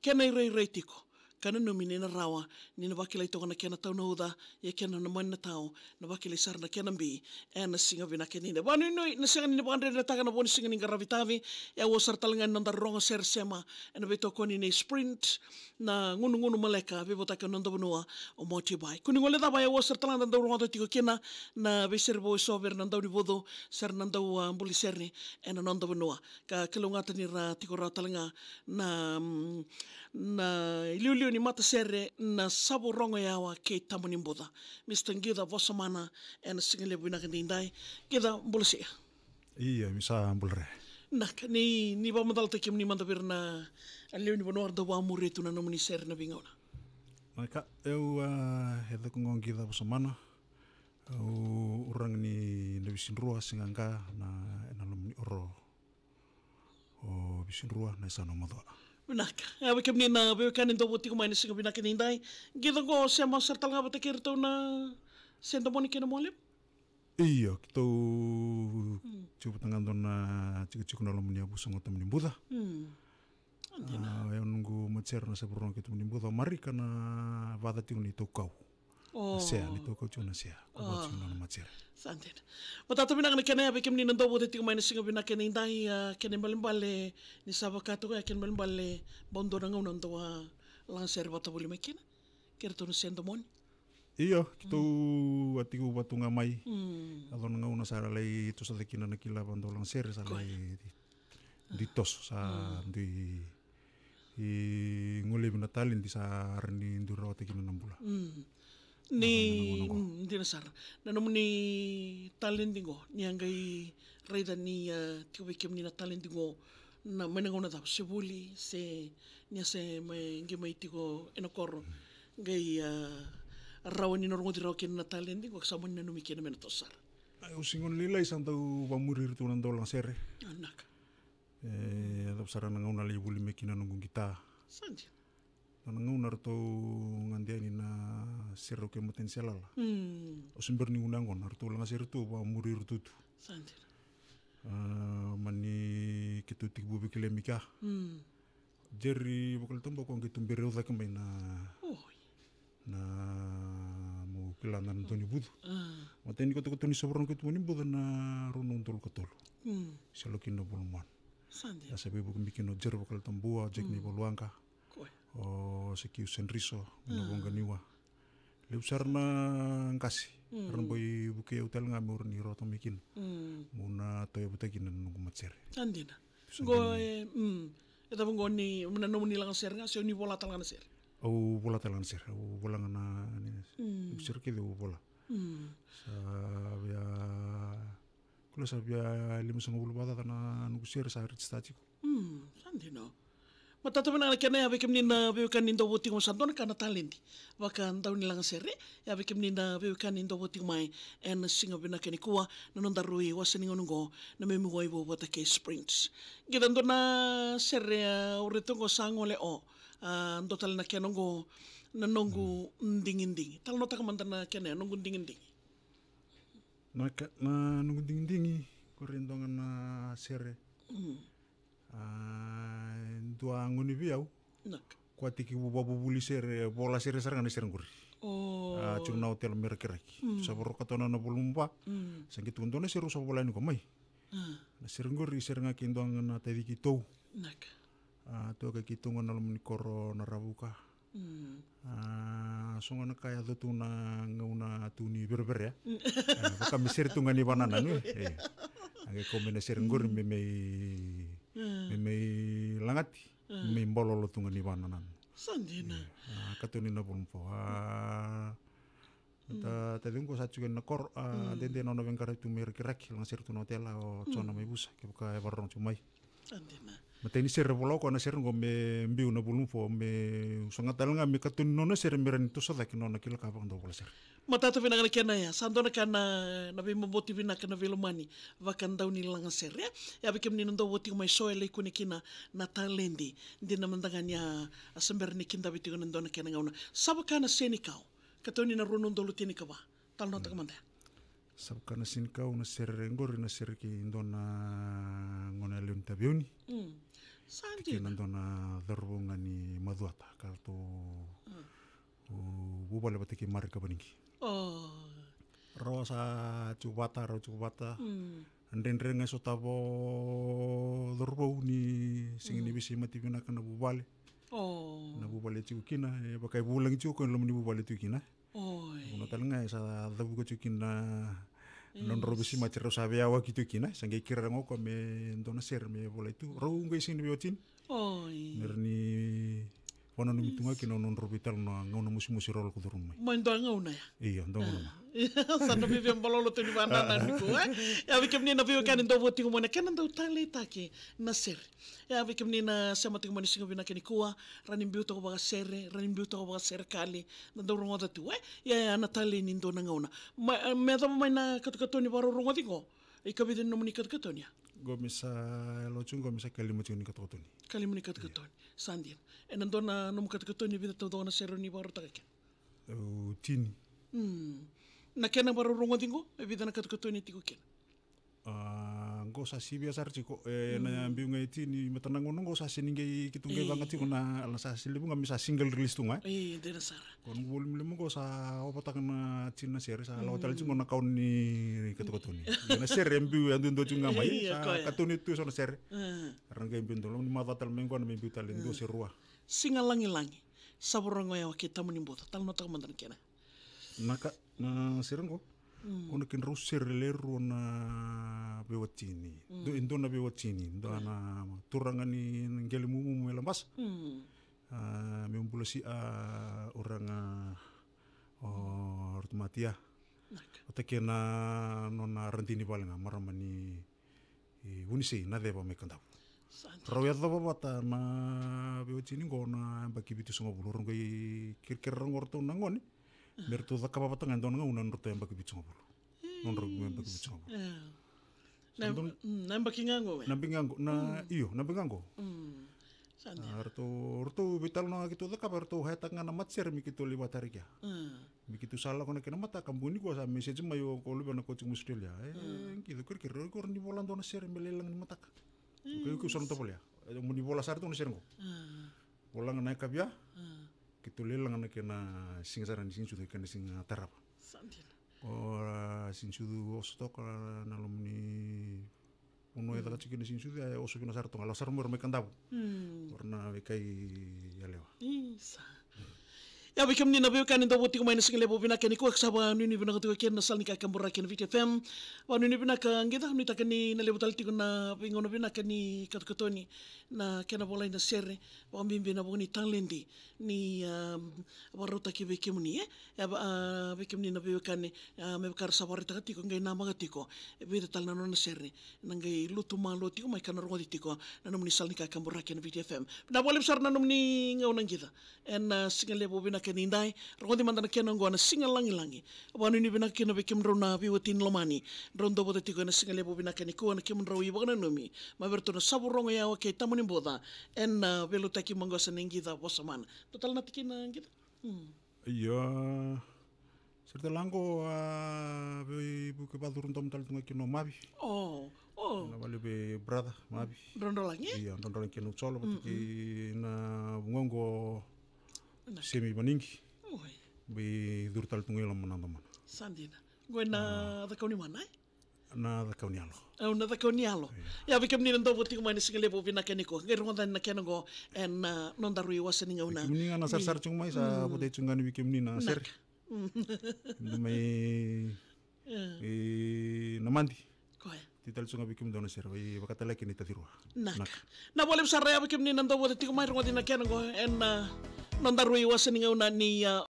kena i rei tiko. Kana no minena rawa, ni na wakilai tokana kena tau na uda, ia kena na mani na tau, na wakilai sarana kena mbi, e na singa vina kenina. Wanu nui, na singa nina wakandre na taga na wani singa ninga ravitavi, e o sartalinga nanda ronga ser sema, e na veto koni ni sprint, na ngunu maleka, vivo taka nanda vanua, o moti bai. Kuni ngole dabai, e o sartalanga nanda ronga tiko kena, na veser bo sover nanda uni vodo, ser nanda mbuli serni, e na nanda vanua. Ka kilungata ni ra tiko ra talinga, na iliu ni mata sere na sabo rongo yawa ke tamani mboda. Mr. Ngida Vosamana e na singale buina kandindai. Ngida mbulasia. Iya, misa mbulre. Nak, ni ba madal takim ni mandabir na aliu ni banuar da wamure tu na nomuni sere na bingona. Maka, eu hedha kongong Ngida Vosamana. Urang ni na bisin rua singangka na nomuni oro. O bisin rua na isa nomadoa. Naka, awe kem ni na bewe kanin do buti kumain singa binaka nindai. Gida ko siya masartal nga batakir to na senda mo ni kina molip? Iya, kita coba tangan do na cik na lamuni abu sangat temani Buddha. Eu nunggu macer na saburong kita temani Buddha. Mari kana vada tiu ni tokau. Sea ni tokau cuna sea. Kau cuna na macer. Santin. Matata binaka na kena awe kem ni nando buti kumain singa binaka nindai kena mbalimbale ni sabakato kaya kena mbalimbale bondo na ngau nando lang seri bata buli makina. Kira to na senda mo ni? Iya, kita atiku batu ngamai. Ado na ngau na saralay ito sa dakina na kila bando lang seri salay ditos sa di nguli binatalin di sa rani nduro atikina nambula. Ni hindi na sar. Nanom ni talendingo ni angay reda ni tiwakim ni na talendingo na manangaw na daw sibuli se niya se may ngimay tiko enokoro ngay rawan ni norong diraw kin na talendingo kasama na numikin na menatosar. Ay usingon lila isang tau pamurir tu nando lang sere. Anak. Adap sarang nangaw na libuli mekina nunggung kita. Sanjin. Nangaw narto ngandiani na sero ke potensial ala. Usimber ni unangon narto lang sero tu pamurir tutu. Sanjin. Mani kitutik bubi kilemika. Jerry bakal tumbo kong kitumbere udah kembali na mo kilangan to ni budu. Mateni ko to ni sobrang ko ni budu na runong tul katol. Salokin na bulman. Sanjin. Sabi bu bikin no jer bakal tambua jek ni boluangka. O sekiu senriso na bonganiwa. Leusar na ngkasi. Karena boy buke hotel ngamur ni roto mikin. Muna toya butakin na nunggu macer. Andina. Goe eta bongo ni menano ni lang ser nga se ni bola talan ser. Oh bola talan ser. Oh bola ngana ni. Ser ke do bola. Sabia kula sabia 550 bata na nunggu ser sa rit statico. Andina. Matata na kena abe kem ni na be kan nindo buti mo santo na kana talenti. Wakan taw nilang sere, abe kem ni na be kan nindo buti mai en singa bina keni kuwa na nondarui wasaningo nungo na memuoi bo bota ke sprints. Gidando na sere uretungo sangole o total na kenongo na nongo ndinginding. Tal nota kamanda na kena nongo ndinginding. Na nongo ndinginding korendongan na sere. Dua nguni biau. Kuati ki bubu buli sere bola sere sarang ni serenggur. Cuma hotel merkeraki. Saboro katona na bulumpa. Sangkit untone seru sabola ni komai. Na serenggur seranga kindoang na tadi kitou. To ka kitungan na lumni koro na rabuka. Songa na kaya do tu na ngauna tuni berber ya. Baka miser tu ngani banana nu. Angge komen na serenggur memei langati memei bololo tunga ni bananan sandina katuni na bulmpo ta tadung ko sachu na kor dende no vengkar tu mer kirak lang ser tu hotel o chona mai busa ke ka barong chumai sandina mateni ser bolo ko na ser ngo me mbiu na bulmpo me songa talanga me katuni no na ser meran tu sa dakino na kila ka bang do bola ser matata pinang kena ya santo na kana nabi maboti pinaka na vilomani vakan daw ni lang ser ya bikem ni ndo boti mai soele kunikina na talendi ndi na mandanganya asember ni kinda biti ndo na kena ngauna sabakana senikau katoni na runong dolo tini ka ba tal nota kamanda sabakana senikau na ser ngor na ser ki ndo na ngona leun tabioni Sandina. Nandona darunga ni maduata kartu bubale batiki marika baningi. Rawa sa cubata. Andendrenga so tabo darbo ni singini bisi mati bina kana bubale. Na bubale cikukina bakai bulang ciku kan lamni bubale cikukina. Una talanga sa dabu ko cikukina non robisi macero sabe awa gitu kina sangai kira ngoko me ndona ser me bola itu raw ngai sing biotin nerni wana no mitunga kina non robital no ngona musi rol ku durun mai mando ngona ya iya ndona sana me vem bololo tu ni banana niku ya bikem ni na vio kan ndo voti mo na kan ndo tale take na ser ya bikem ni na sama tu mo ni singo bina kini kuwa ranim biuto ko baga ser kali ndo rongo da tu ya na tale ni ndo na ngona me da mai na katukatoni baro rongo dingo ikabide no muni katukatoni gomisa lo chungo misa kalimo chuni katukatoni kalimuni katukatoni sandir en ndo na no katukatoni bida to do na ser ni baro take tini na kena baru rongo dingo bida na katukatoni tiko ken ngo sa sibia sar chiko na biunga tini matanang ngo sa sininge kitunge banget chiko na ala sa silibu ngam sa single release tunga dena sara kon bolum limo ngo sa opatakan na china ser sa la hotel chiko na kaun ni katukatoni na ser mbiu andu ndo chunga mai sa katuni tu so na ser ranga mbiu ndo ni mavatal mengo na mbiu talendo serua singa langi saburongo ya kita munimbuta tal no tamandan kena naka na serengo ona kin russer leru na bewatini do indo na bewatini do na turangani ngeli mumu melambas me umbulasi orang ortumatia otake na nona rentini balenga maramani unisi na deba mekandau rawya daba bata na bewatini ngona baki bitu songo bulurung kai kirkir ngorto nangoni mertu da kapa patang andon nga unan roto yang bagi bicong bulu non rogo yang bagi bicong bulu nambaki ngango na iyo nambi ngango arto vital no gitu da kapa arto hatak nga na matser mi kito liwat hari kya mi kito sala kona kena mata kambuni ko sa message mayo ko liba na coaching Australia kito kirkir ko ni bola ndona ser melelang ni matak ko son to polia mo ni bola sar to no ser ngo bola nga naik kabya kita lelang anak kena singsaran sing sudah kena sing tarap. Sing sudah ostok nalom ni uno eta kacik kena sing sudah osok kena sarto ngalau sarmur mekan tabu. Karena bekai ya lewa. Ya bikem ni nabiyo kan ndo boti ko may nasing lebo bina ken ko kasaba ni bina ko ken nasal ni ka kambura ken VTFM wanu ni bina ka ngita ni ta ken ni lebo talti ko na pingono bina ken ni katkotoni na ken bola na serre wa mbimbi na boni tanglendi ni warota ki bikem ni ya bikem ni nabiyo kan me kar sabari ta ko ngai na magati ko bida tal na no serre na ngai lutu malo ti ko may kan ro ti ko na no ni sal ni ka kambura ken VTFM na bolim sar na no ni ngaw nang kita en singa lebo bina kenindai rodi mandana kena ngona singa langi wanu ni bina kena bekim rona biwatin lomani rondo bote tiko na singa lebo bina keni ko na kim ro iba na nomi ma berto na saburongo ya wake tamuni boda en belu taki mangosa ningi da bosaman total na tikina ngita iya serta langgo be buke badurun tom tal tunga kino mabi na vale be brother mabi rondo langi iya rondo langi kino solo batiki na ngongo semi maningi be durtal tunga lam manandaman sandina go na da kauni mana na da kauni alo na da kauni alo ya bikem ni ndo boti ko mani singale bo bina keniko ngero ngonda na kengo en non daru iwasan ngauna ni na sar chung mai sa bote chungani bikem ni na ser mai namandi tital sunga bikim dona ser vai bakata laki ni tadirwa na boleh besar ya bikim ni ndo bote ko mai rongo dina kengo en non daru iwasan ngauna ni